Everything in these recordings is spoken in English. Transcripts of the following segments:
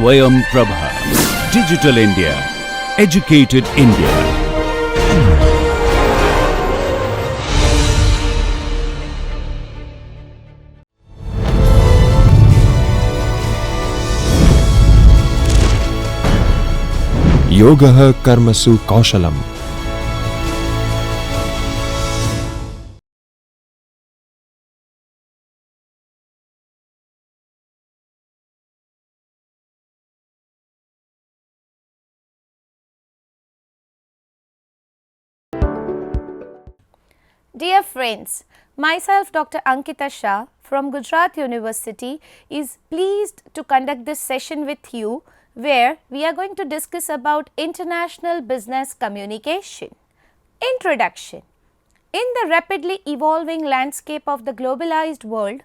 Swayam Prabha. Digital India. Educated India. Yogah Karmasu Kaushalam. Dear friends, myself Dr. Ankita Shah from Gujarat University is pleased to conduct this session with you, where we are going to discuss about international business communication. Introduction. In the rapidly evolving landscape of the globalized world,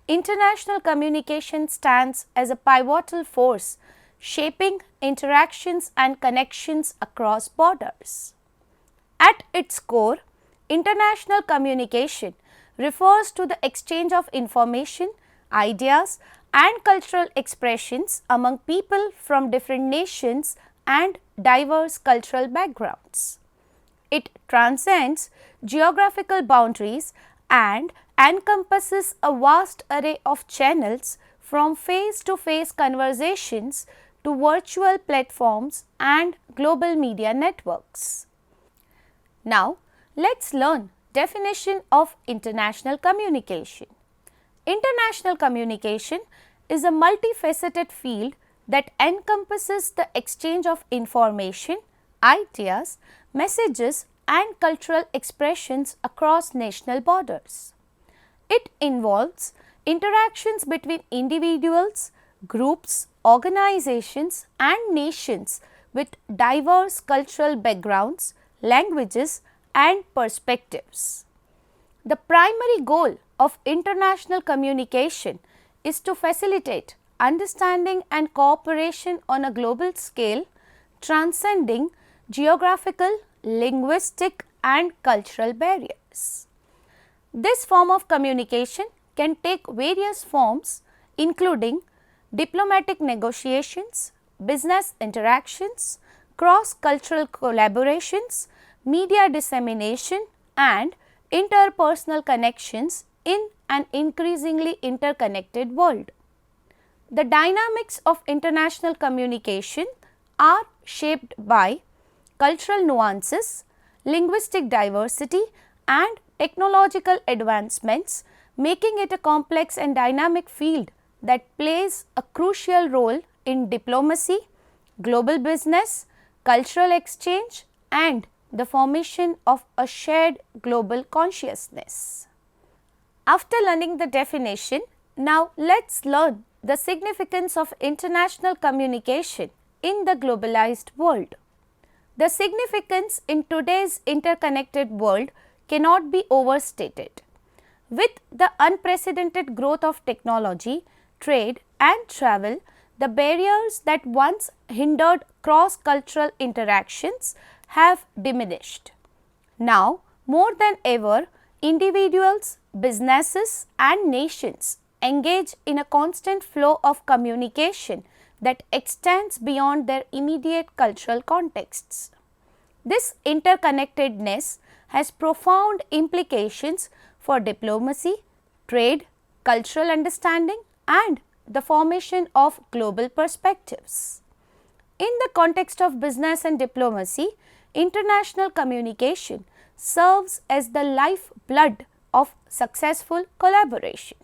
international communication stands as a pivotal force shaping interactions and connections across borders. At its core, international communication refers to the exchange of information, ideas and cultural expressions among people from different nations and diverse cultural backgrounds. It transcends geographical boundaries and encompasses a vast array of channels, from face-to-face conversations to virtual platforms and global media networks. Now, let's learn definition of international communication. International communication is a multifaceted field that encompasses the exchange of information, ideas, messages and cultural expressions across national borders. It involves interactions between individuals, groups, organizations and nations with diverse cultural backgrounds, languages and perspectives. The primary goal of international communication is to facilitate understanding and cooperation on a global scale, transcending geographical, linguistic and cultural barriers. This form of communication can take various forms, including diplomatic negotiations, business interactions, cross-cultural collaborations, media dissemination and interpersonal connections in an increasingly interconnected world. The dynamics of international communication are shaped by cultural nuances, linguistic diversity and technological advancements, making it a complex and dynamic field that plays a crucial role in diplomacy, global business, cultural exchange and the formation of a shared global consciousness. After learning the definition, now let's learn the significance of international communication in the globalized world. The significance in today's interconnected world cannot be overstated. With the unprecedented growth of technology, trade and travel, the barriers that once hindered cross-cultural interactions have diminished. Now, more than ever, individuals, businesses and nations engage in a constant flow of communication that extends beyond their immediate cultural contexts. This interconnectedness has profound implications for diplomacy, trade, cultural understanding and the formation of global perspectives. In the context of business and diplomacy, international communication serves as the lifeblood of successful collaboration.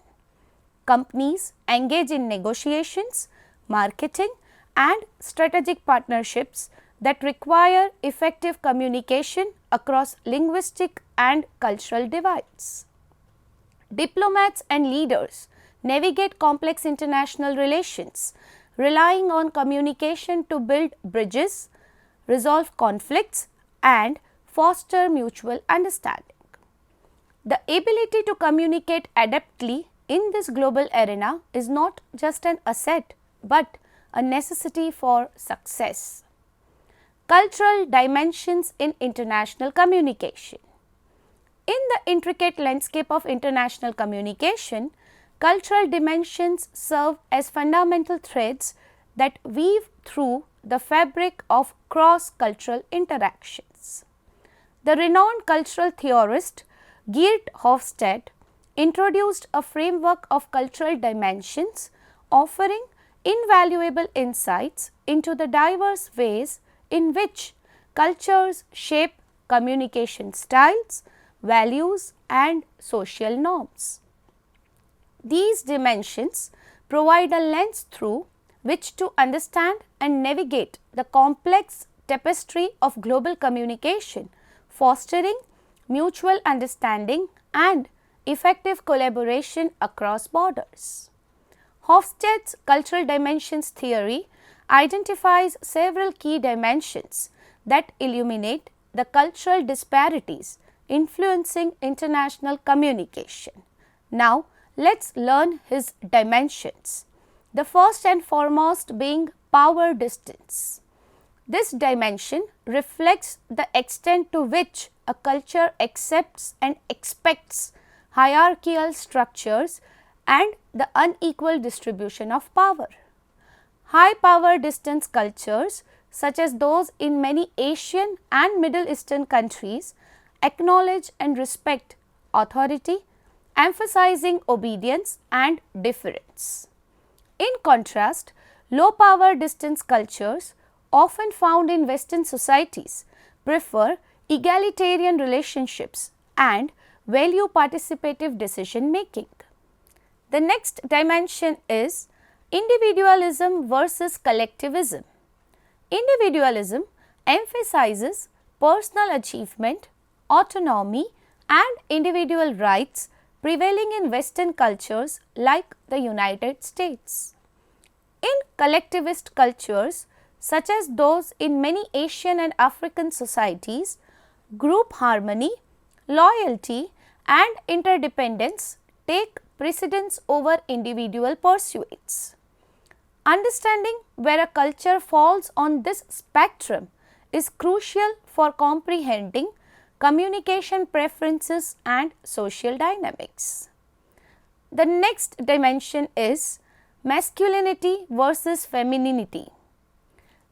Companies engage in negotiations, marketing and strategic partnerships that require effective communication across linguistic and cultural divides. Diplomats and leaders navigate complex international relations, relying on communication to build bridges, resolve conflicts and foster mutual understanding. The ability to communicate adeptly in this global arena is not just an asset but a necessity for success. Cultural dimensions in international communication. In the intricate landscape of international communication, cultural dimensions serve as fundamental threads that weave through the fabric of cross-cultural interactions. The renowned cultural theorist Geert Hofstede introduced a framework of cultural dimensions, offering invaluable insights into the diverse ways in which cultures shape communication styles, values, and social norms. These dimensions provide a lens through which to understand and navigate the complex tapestry of global communication, fostering mutual understanding and effective collaboration across borders. Hofstede's cultural dimensions theory identifies several key dimensions that illuminate the cultural disparities influencing international communication. Now, let's learn his dimensions. The first and foremost being power distance. This dimension reflects the extent to which a culture accepts and expects hierarchical structures and the unequal distribution of power. High power distance cultures such as those in many Asian and Middle Eastern countries acknowledge and respect authority, emphasizing obedience and deference. In contrast, low power distance cultures often found in Western societies prefer egalitarian relationships and value participative decision making. The next dimension is individualism versus collectivism. Individualism emphasizes personal achievement, autonomy, and individual rights prevailing in Western cultures like the United States. In collectivist cultures such as those in many Asian and African societies, group harmony, loyalty, and interdependence take precedence over individual pursuits. Understanding where a culture falls on this spectrum is crucial for comprehending communication preferences and social dynamics. The next dimension is masculinity versus femininity.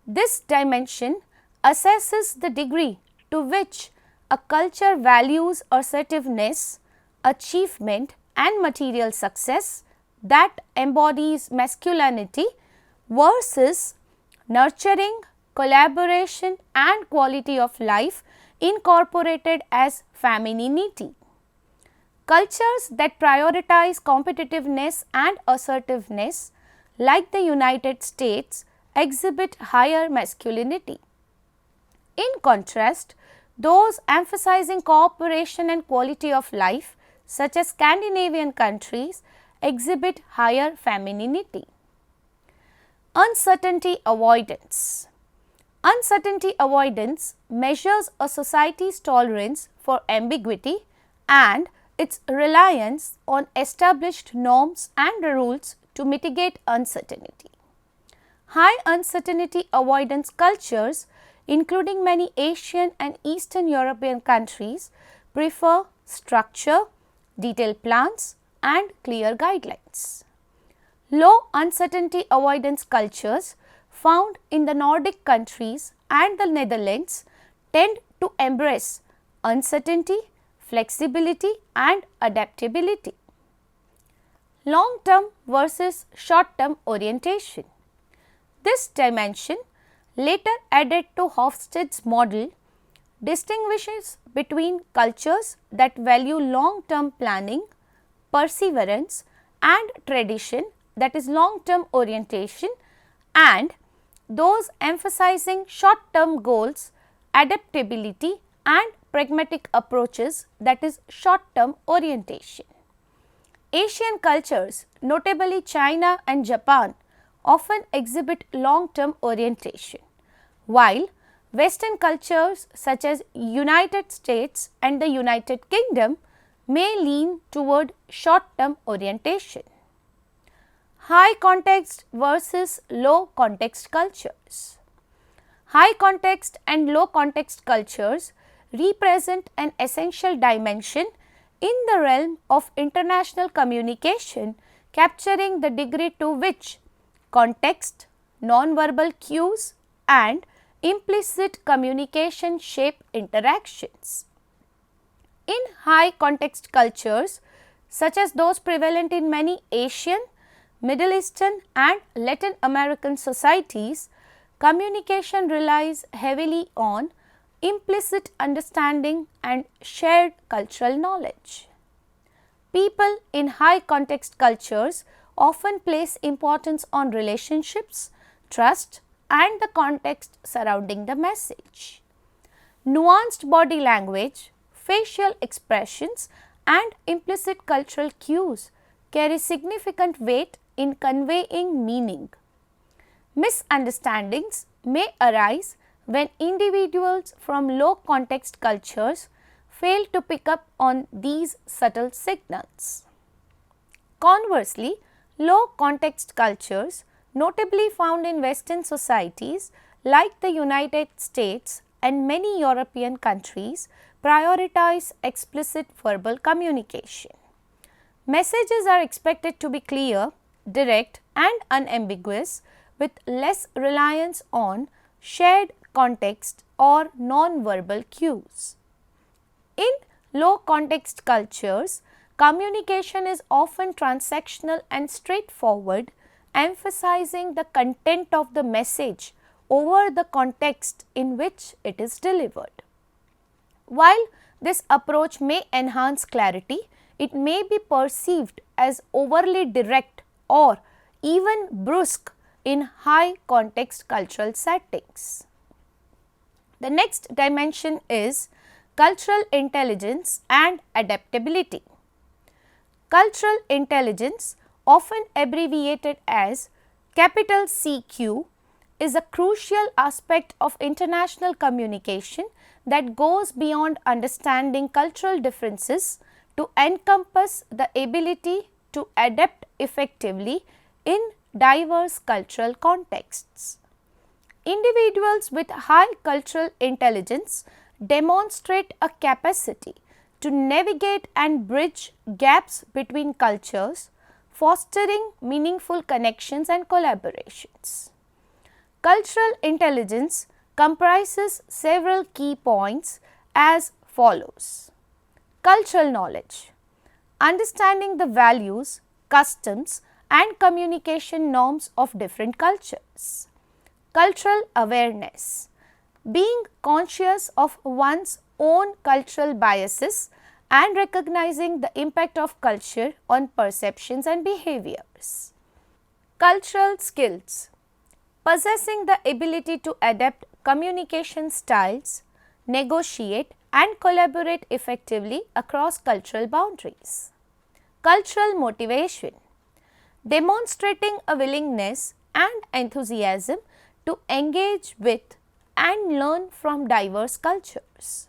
This dimension assesses the degree to which a culture values assertiveness, achievement, and material success that embodies masculinity versus nurturing, collaboration, and quality of life incorporated as femininity. Cultures that prioritize competitiveness and assertiveness, like the United States, exhibit higher masculinity. In contrast, those emphasizing cooperation and quality of life, such as Scandinavian countries, exhibit higher femininity. Uncertainty avoidance. Uncertainty avoidance measures a society's tolerance for ambiguity and its reliance on established norms and rules to mitigate uncertainty. High uncertainty avoidance cultures, including many Asian and Eastern European countries, prefer structure, detailed plans, and clear guidelines. Low uncertainty avoidance cultures found in the Nordic countries and the Netherlands tend to embrace uncertainty, flexibility, and adaptability. Long-term versus short-term orientation. This dimension, later added to Hofstede's model, distinguishes between cultures that value long-term planning, perseverance, and tradition, that is long-term orientation, and those emphasizing short-term goals, adaptability, and pragmatic approaches, that is short-term orientation. Asian cultures, notably China and Japan, often exhibit long-term orientation, while Western cultures such as United States and the United Kingdom may lean toward short-term orientation. High context versus low context cultures. High context and low context cultures represent an essential dimension in the realm of international communication, capturing the degree to which context, nonverbal cues, and implicit communication shape interactions. In high context cultures, such as those prevalent in many Asian, Middle Eastern and Latin American societies, communication relies heavily on implicit understanding and shared cultural knowledge. People in high context cultures often place importance on relationships, trust and the context surrounding the message. Nuanced body language, facial expressions and implicit cultural cues carry significant weight in conveying meaning. Misunderstandings may arise when individuals from low context cultures fail to pick up on these subtle signals. Conversely, low context cultures, notably found in Western societies like the United States and many European countries, prioritize explicit verbal communication. Messages are expected to be clear, direct and unambiguous, with less reliance on shared context or non-verbal cues. In low context cultures, communication is often transactional and straightforward, emphasizing the content of the message over the context in which it is delivered. While this approach may enhance clarity, it may be perceived as overly direct or even brusque in high context cultural settings. The next dimension is cultural intelligence and adaptability. Cultural intelligence, often abbreviated as capital CQ, is a crucial aspect of international communication that goes beyond understanding cultural differences to encompass the ability to adapt effectively in diverse cultural contexts. Individuals with high cultural intelligence demonstrate a capacity to navigate and bridge gaps between cultures, fostering meaningful connections and collaborations. Cultural intelligence comprises several key points as follows. Cultural knowledge, understanding the values, customs and communication norms of different cultures. Cultural awareness, being conscious of one's own cultural biases and recognizing the impact of culture on perceptions and behaviors. Cultural skills, possessing the ability to adapt communication styles, negotiate and collaborate effectively across cultural boundaries. Cultural motivation, demonstrating a willingness and enthusiasm to engage with and learn from diverse cultures.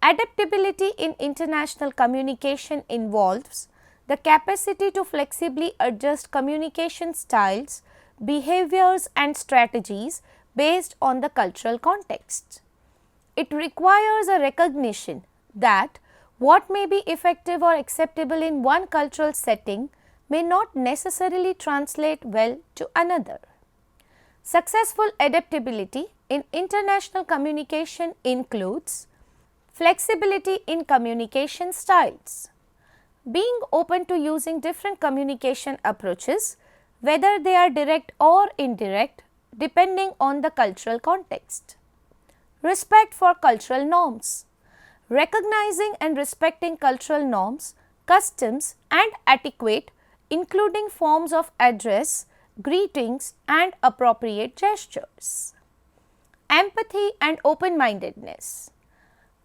Adaptability in international communication involves the capacity to flexibly adjust communication styles, behaviors and strategies based on the cultural context. It requires a recognition that what may be effective or acceptable in one cultural setting may not necessarily translate well to another. Successful adaptability in international communication includes flexibility in communication styles, being open to using different communication approaches, whether they are direct or indirect, depending on the cultural context. Respect for cultural norms, recognizing and respecting cultural norms, customs and etiquette, including forms of address, greetings and appropriate gestures. Empathy and open-mindedness,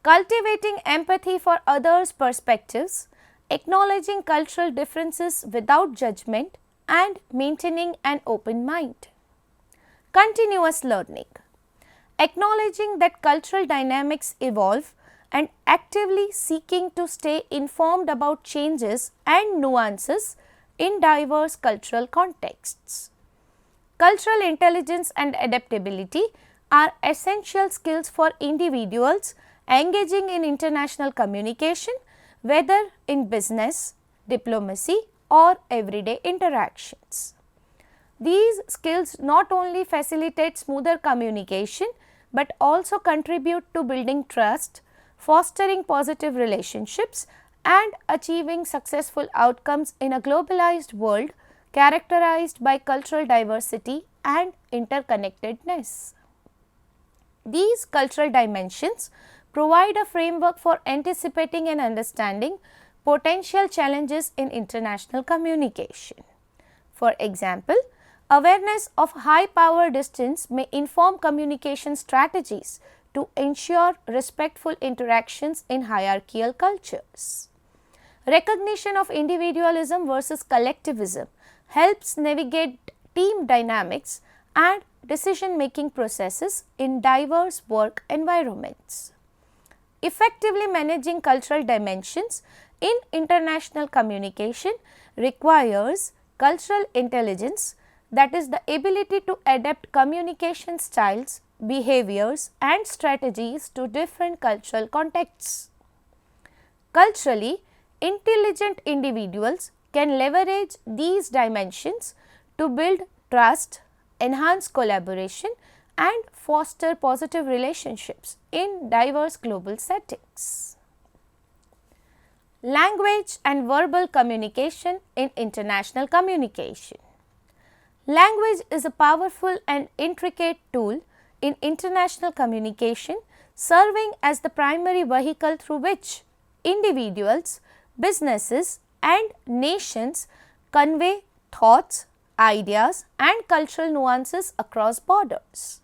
cultivating empathy for others' perspectives, acknowledging cultural differences without judgment and maintaining an open mind. Continuous learning, acknowledging that cultural dynamics evolve and actively seeking to stay informed about changes and nuances in diverse cultural contexts. Cultural intelligence and adaptability are essential skills for individuals engaging in international communication, whether in business, diplomacy or everyday interactions. These skills not only facilitate smoother communication, but also contribute to building trust, fostering positive relationships, and achieving successful outcomes in a globalized world characterized by cultural diversity and interconnectedness. These cultural dimensions provide a framework for anticipating and understanding potential challenges in international communication. For example, awareness of high power distance may inform communication strategies to ensure respectful interactions in hierarchical cultures. Recognition of individualism versus collectivism helps navigate team dynamics and decision-making processes in diverse work environments. Effectively managing cultural dimensions in international communication requires cultural intelligence, that is, the ability to adapt communication styles, behaviors, and strategies to different cultural contexts. Culturally intelligent individuals can leverage these dimensions to build trust, enhance collaboration, and foster positive relationships in diverse global settings. Language and verbal communication in international communication. Language is a powerful and intricate tool in international communication, serving as the primary vehicle through which individuals, businesses, and nations convey thoughts, ideas, and cultural nuances across borders.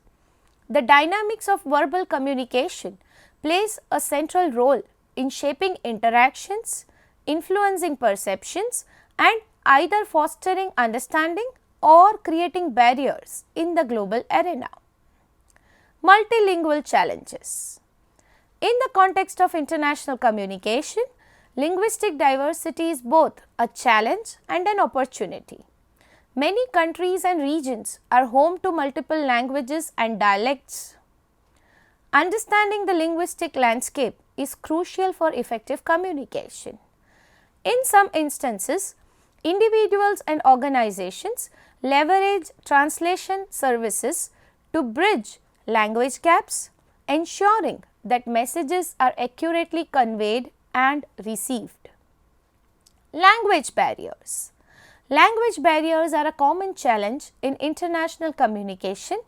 The dynamics of verbal communication plays a central role in shaping interactions, influencing perceptions, and either fostering understanding or creating barriers in the global arena. Multilingual challenges. In the context of international communication, linguistic diversity is both a challenge and an opportunity. Many countries and regions are home to multiple languages and dialects. Understanding the linguistic landscape is crucial for effective communication. In some instances, individuals and organizations leverage translation services to bridge language gaps, ensuring that messages are accurately conveyed and received. Language barriers. Language barriers are a common challenge in international communication,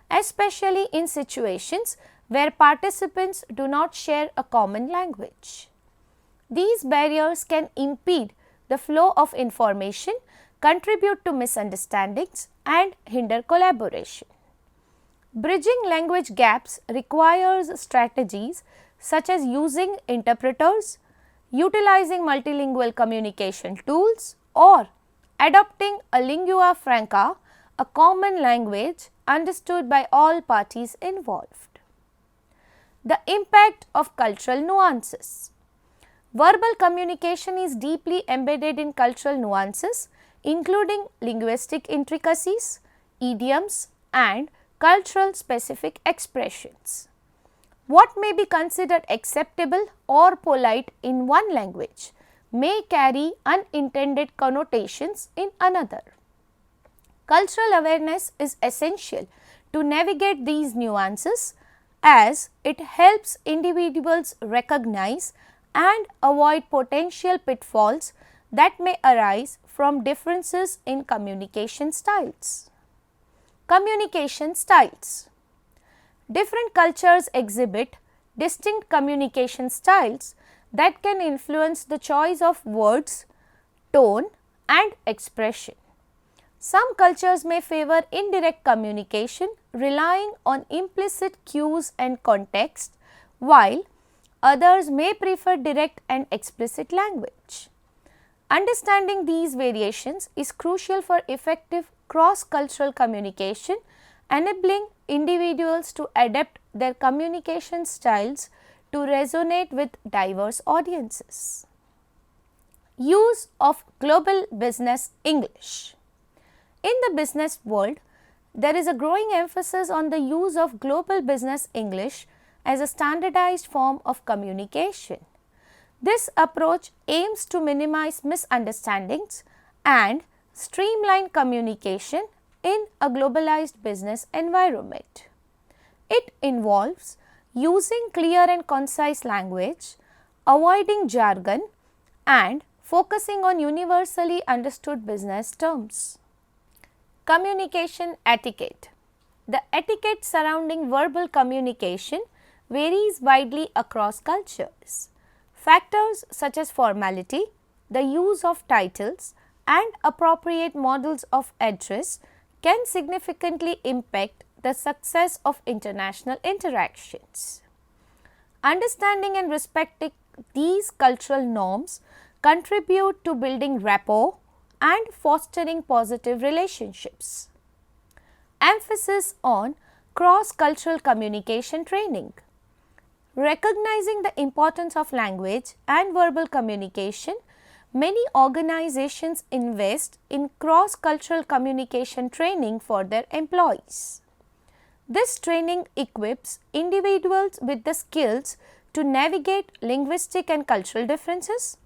especially in situations where participants do not share a common language. These barriers can impede the flow of information, contribute to misunderstandings, and hinder collaboration. Bridging language gaps requires strategies such as using interpreters, utilizing multilingual communication tools, or adopting a lingua franca, a common language understood by all parties involved. The impact of cultural nuances. Verbal communication is deeply embedded in cultural nuances, including linguistic intricacies, idioms, and cultural specific expressions. What may be considered acceptable or polite in one language may carry unintended connotations in another. Cultural awareness is essential to navigate these nuances, as it helps individuals recognize and avoid potential pitfalls that may arise from differences in communication styles. Communication styles. Different cultures exhibit distinct communication styles that can influence the choice of words, tone, and expression. Some cultures may favor indirect communication, relying on implicit cues and context, while others may prefer direct and explicit language. Understanding these variations is crucial for effective cross-cultural communication, enabling individuals to adapt their communication styles to resonate with diverse audiences. Use of global business English. In the business world, there is a growing emphasis on the use of global business English as a standardized form of communication. This approach aims to minimize misunderstandings and streamline communication in a globalized business environment. It involves using clear and concise language, avoiding jargon, and focusing on universally understood business terms. Communication etiquette. The etiquette surrounding verbal communication varies widely across cultures. Factors such as formality, the use of titles, and appropriate models of address can significantly impact the success of international interactions. Understanding and respecting these cultural norms contribute to building rapport and fostering positive relationships. Emphasis on cross-cultural communication training. Recognizing the importance of language and verbal communication, many organizations invest in cross-cultural communication training for their employees. This training equips individuals with the skills to navigate linguistic and cultural differences,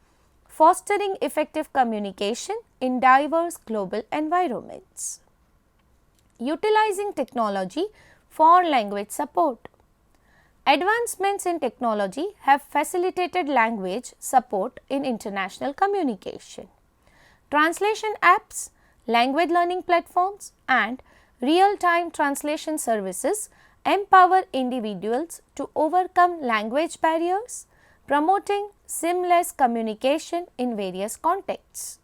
fostering effective communication in diverse global environments. Utilizing technology for language support. Advancements in technology have facilitated language support in international communication. Translation apps, language learning platforms, and real-time translation services empower individuals to overcome language barriers, promoting seamless communication in various contexts.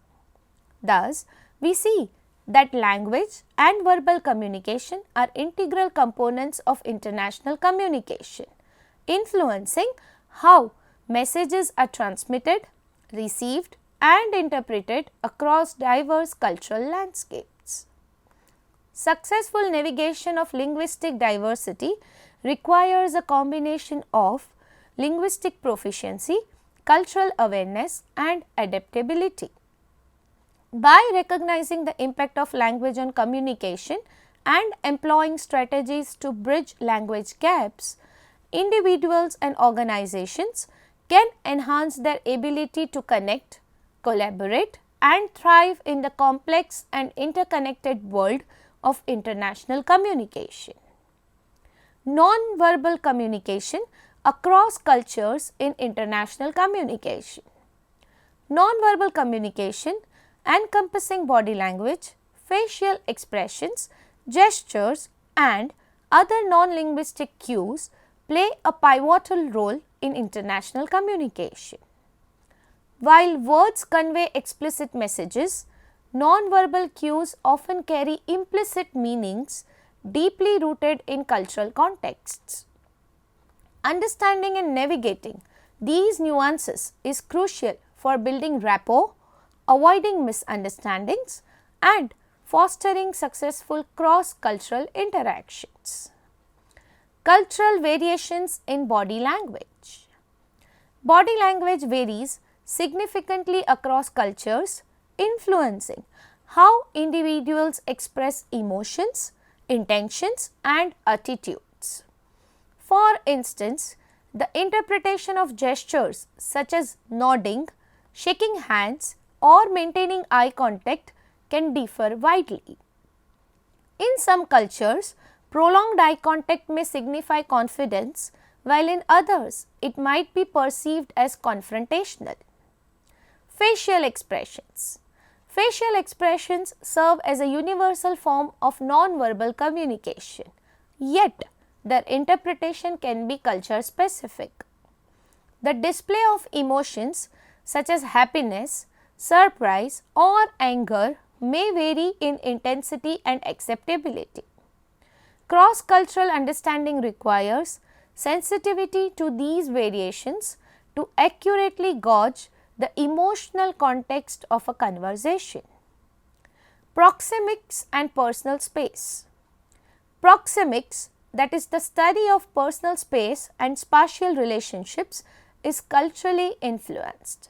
Thus, we see that language and verbal communication are integral components of international communication, influencing how messages are transmitted, received, and interpreted across diverse cultural landscapes. Successful navigation of linguistic diversity requires a combination of linguistic proficiency, cultural awareness, and adaptability. By recognizing the impact of language on communication and employing strategies to bridge language gaps, individuals and organizations can enhance their ability to connect, collaborate, and thrive in the complex and interconnected world of international communication. Non-verbal communication across cultures in international communication. Non-verbal communication encompassing body language, facial expressions, gestures, and other non-linguistic cues play a pivotal role in international communication. While words convey explicit messages, non-verbal cues often carry implicit meanings deeply rooted in cultural contexts. Understanding and navigating these nuances is crucial for building rapport, avoiding misunderstandings, and fostering successful cross-cultural interactions. Cultural variations in body language. Body language varies significantly across cultures, influencing how individuals express emotions, intentions, and attitudes. For instance, the interpretation of gestures such as nodding, shaking hands, or maintaining eye contact can differ widely. In some cultures, prolonged eye contact may signify confidence, while in others it might be perceived as confrontational. Facial expressions. Facial expressions serve as a universal form of non-verbal communication, yet their interpretation can be culture specific. The display of emotions such as happiness, surprise, or anger may vary in intensity and acceptability. Cross-cultural understanding requires sensitivity to these variations to accurately gauge the emotional context of a conversation. Proxemics and personal space. Proxemics, that is the study of personal space and spatial relationships, is culturally influenced.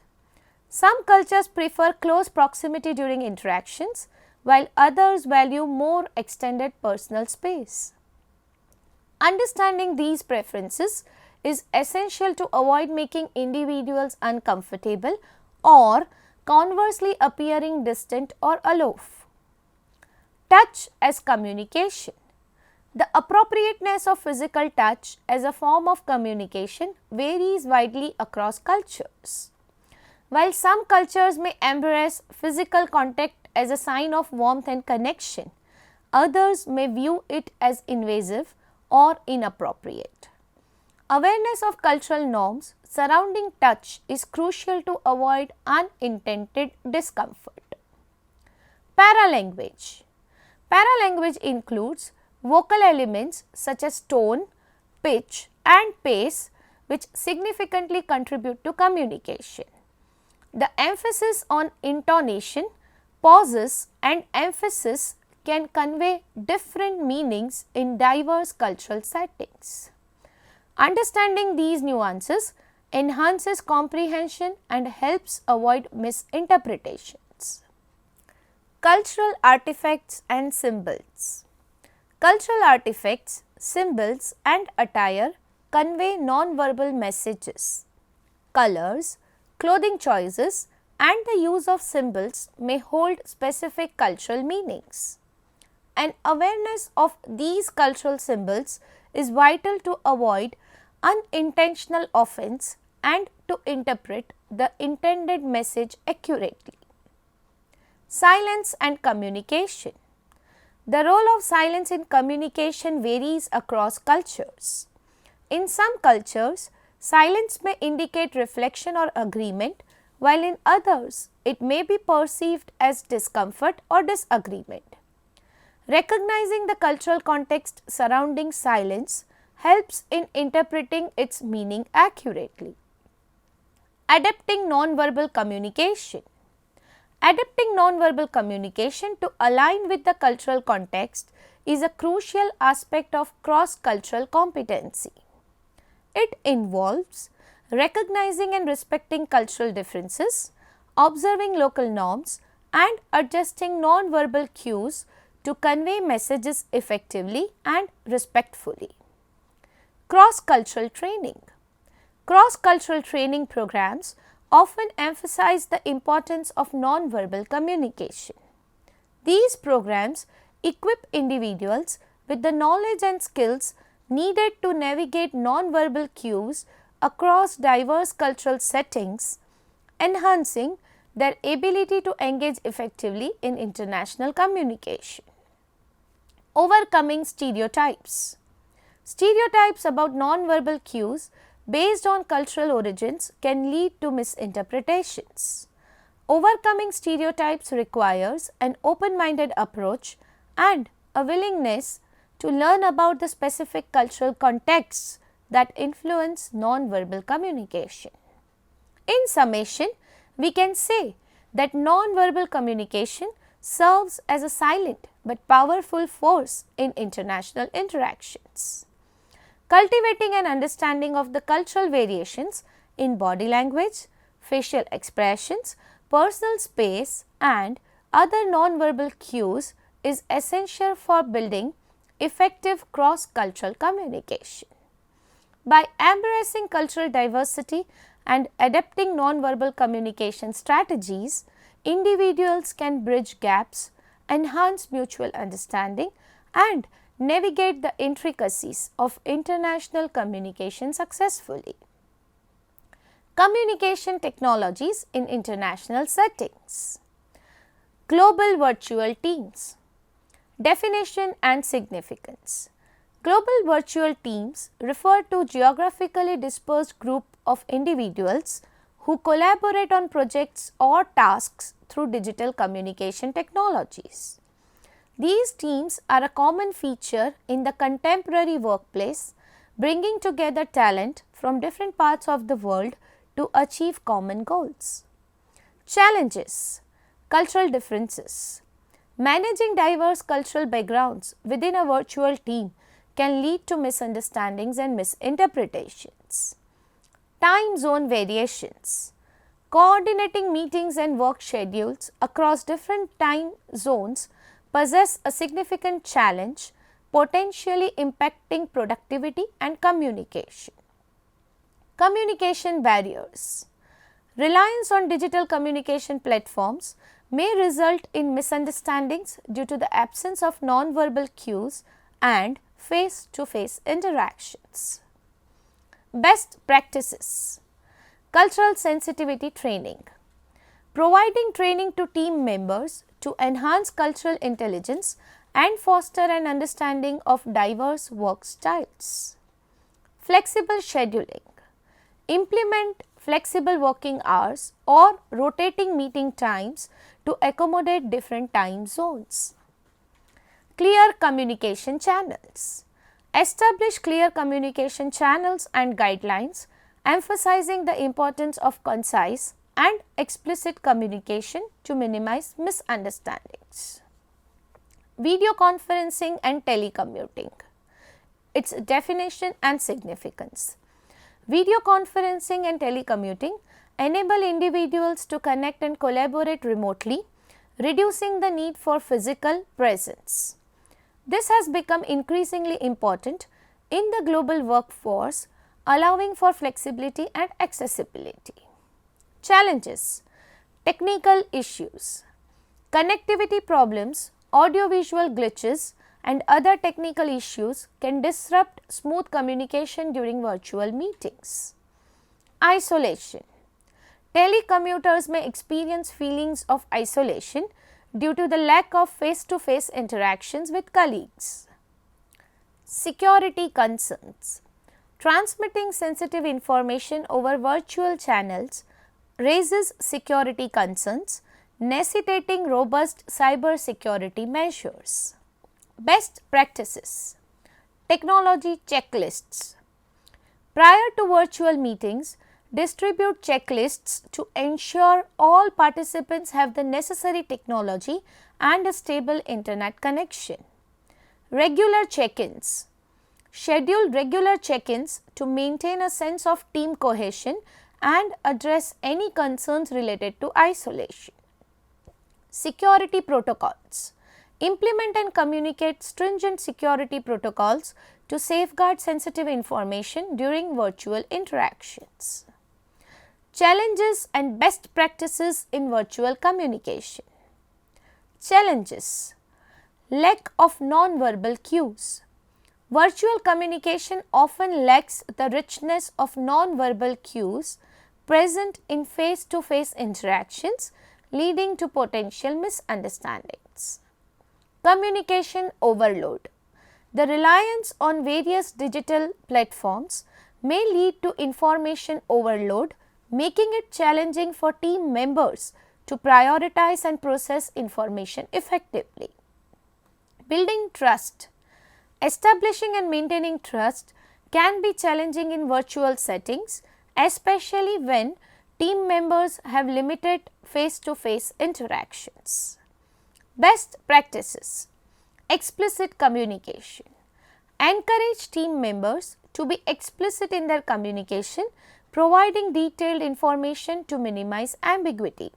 Some cultures prefer close proximity during interactions, while others value more extended personal space. Understanding these preferences is essential to avoid making individuals uncomfortable or conversely appearing distant or aloof. Touch as communication. The appropriateness of physical touch as a form of communication varies widely across cultures. While some cultures may embrace physical contact as a sign of warmth and connection, others may view it as invasive or inappropriate. Awareness of cultural norms surrounding touch is crucial to avoid unintended discomfort. Paralanguage. Paralanguage includes vocal elements such as tone, pitch and pace which significantly contribute to communication. The emphasis on intonation, pauses and emphasis can convey different meanings in diverse cultural settings. Understanding these nuances enhances comprehension and helps avoid misinterpretations. Cultural artifacts and symbols. Cultural artifacts, symbols and attire convey non-verbal messages. Colors, clothing choices and the use of symbols may hold specific cultural meanings. An awareness of these cultural symbols is vital to avoid unintentional offense and to interpret the intended message accurately. Silence and communication. The role of silence in communication varies across cultures. In some cultures, silence may indicate reflection or agreement, while in others, it may be perceived as discomfort or disagreement. Recognizing the cultural context surrounding silence helps in interpreting its meaning accurately. Adapting nonverbal communication. Adapting nonverbal communication to align with the cultural context is a crucial aspect of cross-cultural competency. It involves recognizing and respecting cultural differences, observing local norms, and adjusting nonverbal cues to convey messages effectively and respectfully. Cross-cultural training. Cross-cultural training programs often emphasize the importance of nonverbal communication. These programs equip individuals with the knowledge and skills needed to navigate nonverbal cues across diverse cultural settings, enhancing their ability to engage effectively in international communication. Overcoming stereotypes. Stereotypes about nonverbal cues based on cultural origins can lead to misinterpretations. Overcoming stereotypes requires an open-minded approach and a willingness to learn about the specific cultural contexts that influence nonverbal communication. In summation, we can say that nonverbal communication serves as a silent but powerful force in international interactions. Cultivating an understanding of the cultural variations in body language, facial expressions, personal space and other nonverbal cues is essential for building effective cross-cultural communication. By embracing cultural diversity and adapting nonverbal communication strategies, individuals can bridge gaps, enhance mutual understanding and navigate the intricacies of international communication successfully. Communication technologies in international settings. Global virtual teams. Definition and significance. Global virtual teams refer to geographically dispersed group of individuals who collaborate on projects or tasks through digital communication technologies. These teams are a common feature in the contemporary workplace, bringing together talent from different parts of the world to achieve common goals. Challenges. Cultural differences. Managing diverse cultural backgrounds within a virtual team can lead to misunderstandings and misinterpretations. Time zone variations. Coordinating meetings and work schedules across different time zones possess a significant challenge, potentially impacting productivity and communication. Communication barriers. Reliance on digital communication platforms may result in misunderstandings due to the absence of non-verbal cues and face-to-face interactions. Best practices: cultural sensitivity training. Providing training to team members to enhance cultural intelligence and foster an understanding of diverse work styles. Flexible scheduling. Implement flexible working hours or rotating meeting times to accommodate different time zones. Clear communication channels. Establish clear communication channels and guidelines, emphasizing the importance of concise and explicit communication to minimize misunderstandings. Video conferencing and telecommuting. Its definition and significance. Video conferencing and telecommuting enable individuals to connect and collaborate remotely, reducing the need for physical presence. This has become increasingly important in the global workforce, allowing for flexibility and accessibility. Challenges: technical issues. Connectivity problems, audiovisual glitches and other technical issues can disrupt smooth communication during virtual meetings. Isolation. Telecommuters may experience feelings of isolation due to the lack of face-to-face interactions with colleagues. Security concerns. Transmitting sensitive information over virtual channels raises security concerns, necessitating robust cyber security measures. Best practices. Technology checklists. Prior to virtual meetings, distribute checklists to ensure all participants have the necessary technology and a stable internet connection. Regular check-ins. Schedule regular check-ins to maintain a sense of team cohesion and address any concerns related to isolation. Security protocols. Implement and communicate stringent security protocols to safeguard sensitive information during virtual interactions. Challenges and best practices in virtual communication. Challenges: lack of non-verbal cues. Virtual communication often lacks the richness of non-verbal cues present in face-to-face interactions, leading to potential misunderstandings. Communication overload. The reliance on various digital platforms may lead to information overload, making it challenging for team members to prioritize and process information effectively. Building trust. Establishing and maintaining trust can be challenging in virtual settings, especially when team members have limited face-to-face interactions. Best practices. Explicit communication. Encourage team members to be explicit in their communication, providing detailed information to minimize ambiguity.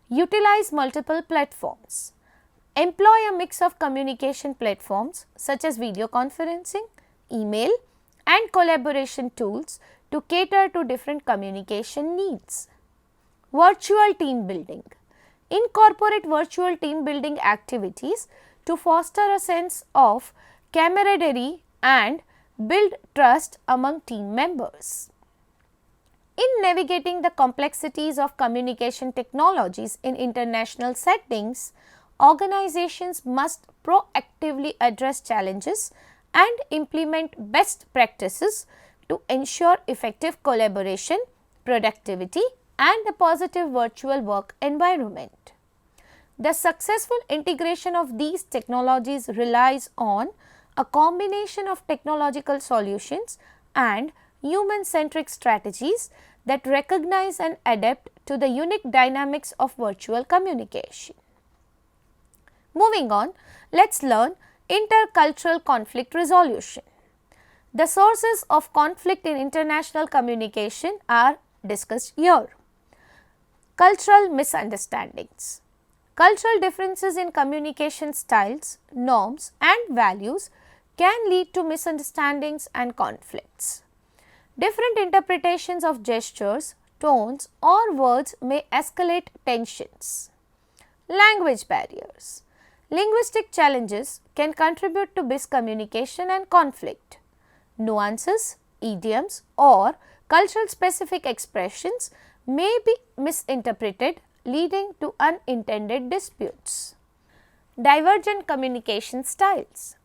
Utilize multiple platforms. Employ a mix of communication platforms such as video conferencing, email and collaboration tools to cater to different communication needs. Virtual team building. Incorporate virtual team building activities to foster a sense of camaraderie and build trust among team members. In navigating the complexities of communication technologies in international settings, organizations must proactively address challenges and implement best practices to ensure effective collaboration, productivity, and a positive virtual work environment. The successful integration of these technologies relies on a combination of technological solutions and human-centric strategies that recognize and adapt to the unique dynamics of virtual communication. Moving on, let's learn intercultural conflict resolution. The sources of conflict in international communication are discussed here. Cultural misunderstandings. Cultural differences in communication styles, norms and values can lead to misunderstandings and conflicts. Different interpretations of gestures, tones or words may escalate tensions. Language barriers. Linguistic challenges can contribute to miscommunication and conflict. Nuances, idioms or cultural specific expressions may be misinterpreted, leading to unintended disputes. Divergent communication styles.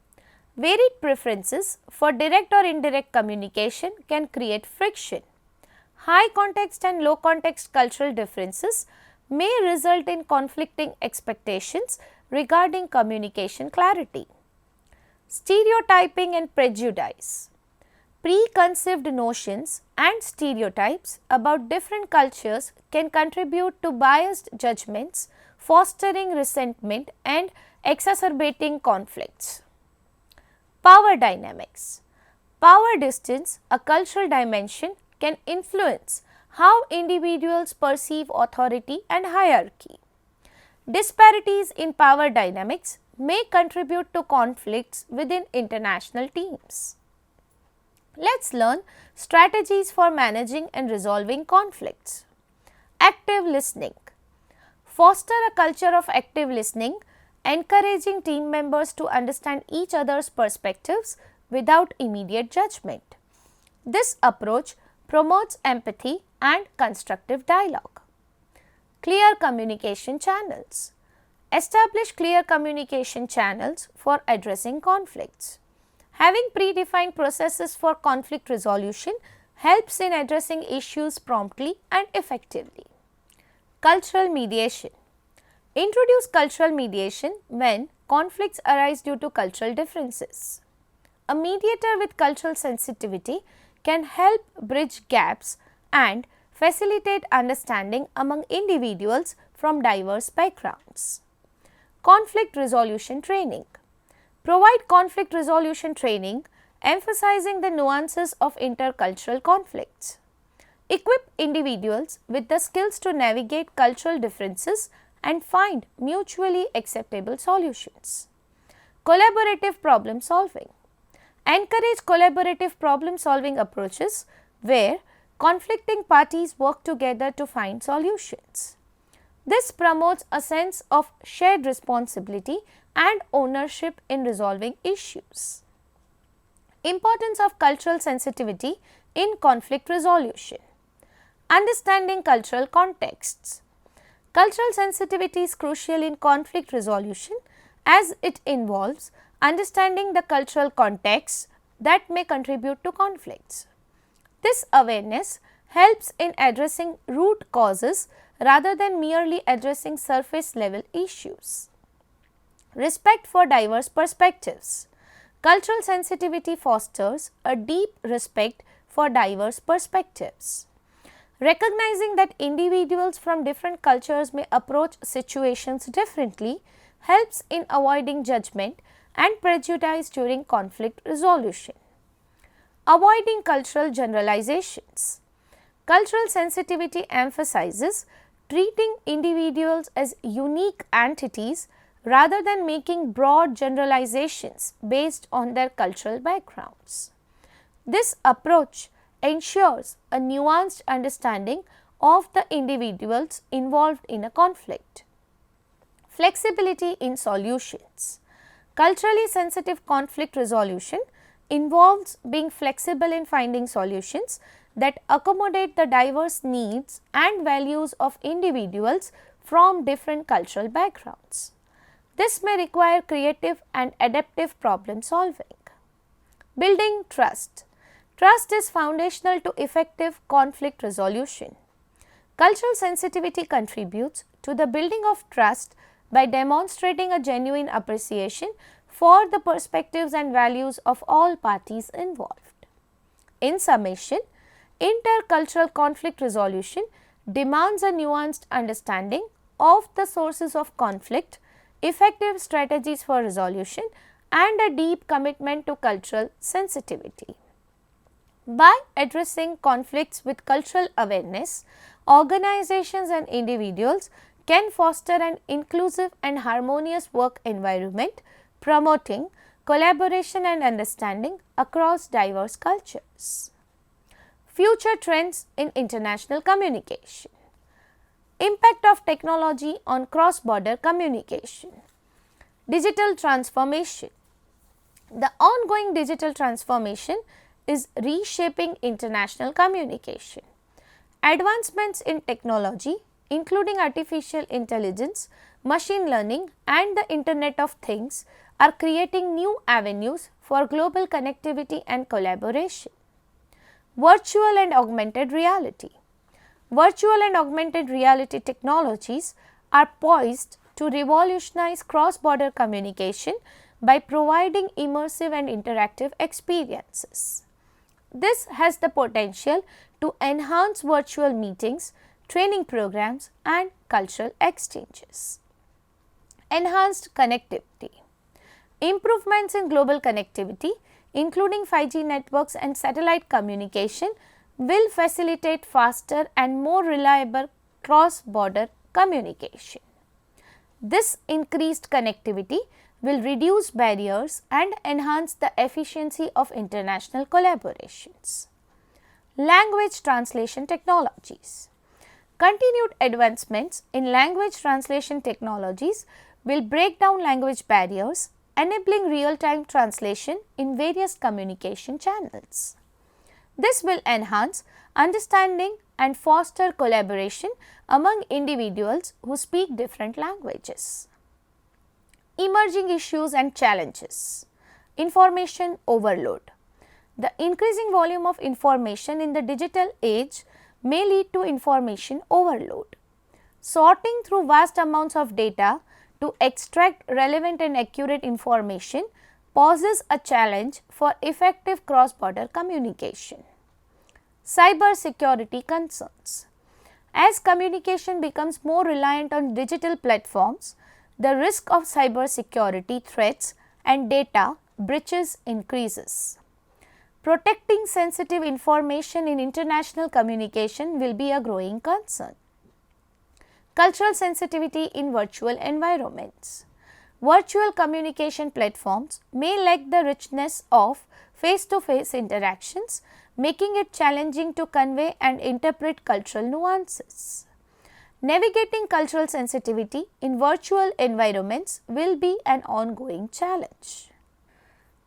Varied preferences for direct or indirect communication can create friction. High context and low context cultural differences may result in conflicting expectations regarding communication clarity. Stereotyping and prejudice. Preconceived notions and stereotypes about different cultures can contribute to biased judgments, fostering resentment and exacerbating conflicts. Power dynamics. Power distance, a cultural dimension, can influence how individuals perceive authority and hierarchy. Disparities in power dynamics may contribute to conflicts within international teams. Let's learn strategies for managing and resolving conflicts. Active listening. Foster a culture of active listening, encouraging team members to understand each other's perspectives without immediate judgment. This approach promotes empathy and constructive dialogue. Clear communication channels. Establish clear communication channels for addressing conflicts. Having predefined processes for conflict resolution helps in addressing issues promptly and effectively. Cultural mediation. Introduce cultural mediation when conflicts arise due to cultural differences. A mediator with cultural sensitivity can help bridge gaps and facilitate understanding among individuals from diverse backgrounds. Conflict resolution training. Provide conflict resolution training emphasizing the nuances of intercultural conflicts. Equip individuals with the skills to navigate cultural differences and find mutually acceptable solutions. Collaborative problem solving. Encourage collaborative problem solving approaches where conflicting parties work together to find solutions. This promotes a sense of shared responsibility and ownership in resolving issues. Importance of cultural sensitivity in conflict resolution. Understanding cultural contexts. Cultural sensitivity is crucial in conflict resolution as it involves understanding the cultural contexts that may contribute to conflicts. This awareness helps in addressing root causes rather than merely addressing surface level issues. Respect for diverse perspectives. Cultural sensitivity fosters a deep respect for diverse perspectives. Recognizing that individuals from different cultures may approach situations differently helps in avoiding judgment and prejudice during conflict resolution. Avoiding cultural generalizations. Cultural sensitivity emphasizes treating individuals as unique entities rather than making broad generalizations based on their cultural backgrounds. This approach ensures a nuanced understanding of the individuals involved in a conflict. Flexibility in solutions. Culturally sensitive conflict resolution involves being flexible in finding solutions that accommodate the diverse needs and values of individuals from different cultural backgrounds. This may require creative and adaptive problem solving. Building trust. Trust is foundational to effective conflict resolution. Cultural sensitivity contributes to the building of trust by demonstrating a genuine appreciation for the perspectives and values of all parties involved. In summation, intercultural conflict resolution demands a nuanced understanding of the sources of conflict, effective strategies for resolution, and a deep commitment to cultural sensitivity. By addressing conflicts with cultural awareness, organizations and individuals can foster an inclusive and harmonious work environment, promoting collaboration and understanding across diverse cultures. Future trends in international communication. Impact of technology on cross-border communication. Digital transformation. The ongoing digital transformation is reshaping international communication. Advancements in technology, including artificial intelligence, machine learning and the Internet of Things, are creating new avenues for global connectivity and collaboration. Virtual and augmented reality. Virtual and augmented reality technologies are poised to revolutionize cross-border communication by providing immersive and interactive experiences. This has the potential to enhance virtual meetings, training programs and cultural exchanges. Enhanced connectivity. Improvements in global connectivity, including 5G networks and satellite communication, will facilitate faster and more reliable cross-border communication. This increased connectivity will reduce barriers and enhance the efficiency of international collaborations. Language translation technologies. Continued advancements in language translation technologies will break down language barriers, enabling real-time translation in various communication channels. This will enhance understanding and foster collaboration among individuals who speak different languages. Emerging issues and challenges. Information overload. The increasing volume of information in the digital age may lead to information overload. Sorting through vast amounts of data to extract relevant and accurate information poses a challenge for effective cross-border communication. Cyber security concerns. As communication becomes more reliant on digital platforms, the risk of cyber security threats and data breaches increases. Protecting sensitive information in international communication will be a growing concern. Cultural sensitivity in virtual environments. Virtual communication platforms may lack the richness of face-to-face interactions, making it challenging to convey and interpret cultural nuances. Navigating cultural sensitivity in virtual environments will be an ongoing challenge.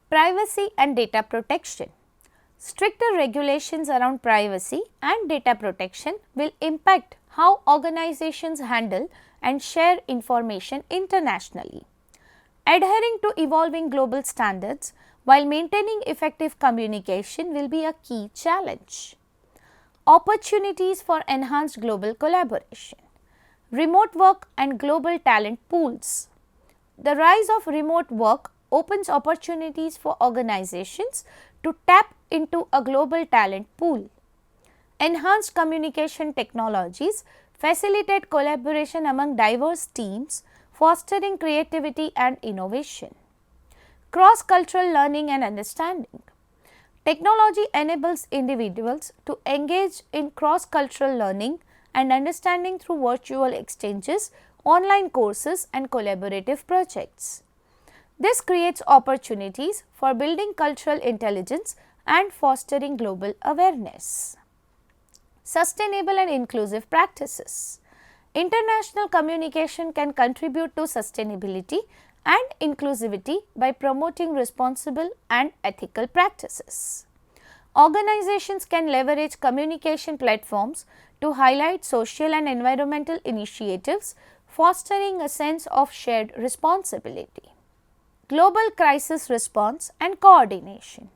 Privacy and data protection. Stricter regulations around privacy and data protection will impact how organizations handle and share information internationally. Adhering to evolving global standards while maintaining effective communication will be a key challenge. Opportunities for enhanced global collaboration. Remote work and global talent pools. The rise of remote work opens opportunities for organizations to tap into a global talent pool. Enhanced communication technologies facilitate collaboration among diverse teams, fostering creativity and innovation. Cross-cultural learning and understanding. Technology enables individuals to engage in cross-cultural learning and understanding through virtual exchanges, online courses and collaborative projects. This creates opportunities for building cultural intelligence and fostering global awareness. Sustainable and inclusive practices. International communication can contribute to sustainability and inclusivity by promoting responsible and ethical practices. Organizations can leverage communication platforms to highlight social and environmental initiatives, fostering a sense of shared responsibility. Global crisis response and coordination.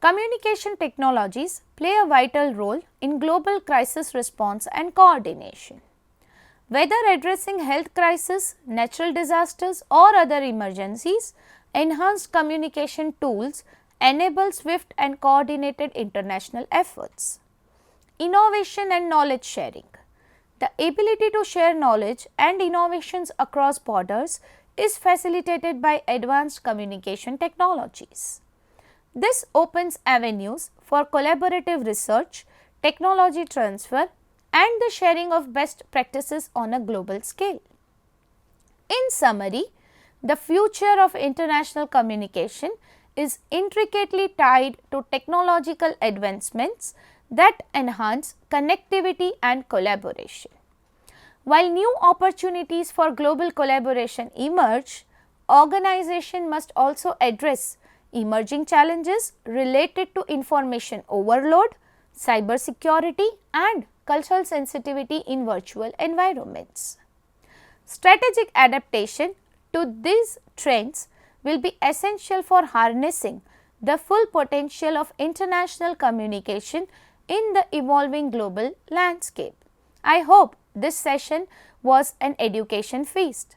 Communication technologies play a vital role in global crisis response and coordination. Whether addressing health crises, natural disasters or other emergencies, enhanced communication tools enable swift and coordinated international efforts. Innovation and knowledge sharing. The ability to share knowledge and innovations across borders is facilitated by advanced communication technologies. This opens avenues for collaborative research, technology transfer and the sharing of best practices on a global scale. In summary, the future of international communication is intricately tied to technological advancements that enhance connectivity and collaboration. While new opportunities for global collaboration emerge, organization must also address emerging challenges related to information overload, cybersecurity and cultural sensitivity in virtual environments. Strategic adaptation to these trends will be essential for harnessing the full potential of international communication in the evolving global landscape. I hope this session was an education feast.